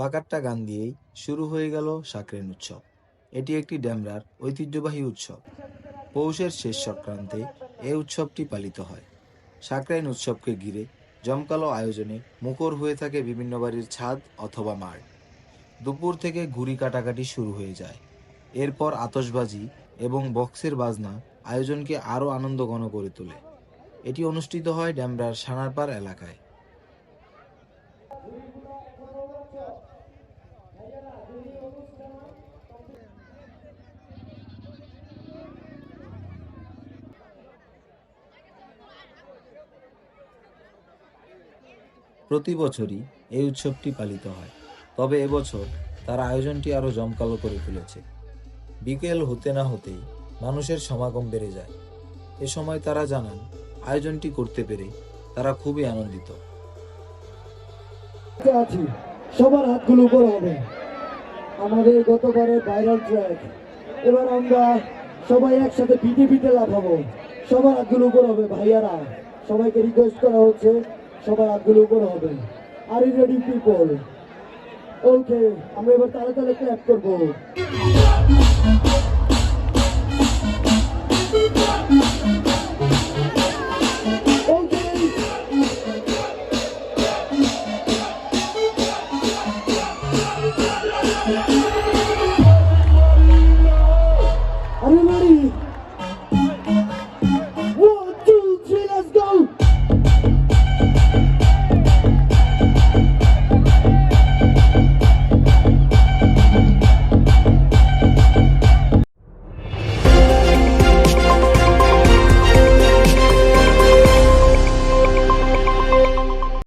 ফাকাট্টা গান দিয়েই শুরু হয়ে গেল সাকরাইন উৎসব। এটি একটি ডেমরার ঐতিহ্যবাহী উৎসব। পৌষের শেষ সংক্রান্তে এ উৎসবটি পালিত হয়। সাকরাইন উৎসবকে ঘিরে জমকালো আয়োজনে মুখর হয়ে থাকে বিভিন্ন বাড়ির ছাদ অথবা মাঠ। দুপুর থেকে ঘুড়ি কাটাকাটি শুরু হয়ে যায়। এরপর আতশবাজি এবং বক্সের বাজনা আয়োজনকে আরও আনন্দঘন করে তোলে। এটি অনুষ্ঠিত হয় ডেমরার সানারপাড় এলাকায়। প্রতি বছরই এই উৎসবটি পালিত হয়, তবে এবছর তার আয়োজনটি আরও জমকালো করে তুলেছে। বিকেল হতে না হতেই মানুষের সমাগম বেড়ে যায়। এ সময় তারা জানান, আয়োজনটি করতে পেরে তারা খুবই আনন্দিত। আছি সবার হাতগুলো উপর হবে। আমাদের গতবারের ভাইরাল ট্র্যাক, এবার আমরা সবাই একসাথে পিঠে পিঠে লাভ হবো। সবার হাতগুলো উপর হবে ভাইয়ারা, সবাইকে রিকোয়েস্ট করা হচ্ছে সবার হাতগুলো উপর হবে। আর রেডি পিপল? ওকে, আমরা এবার তালে তালে ক্ল্যাপ করবো।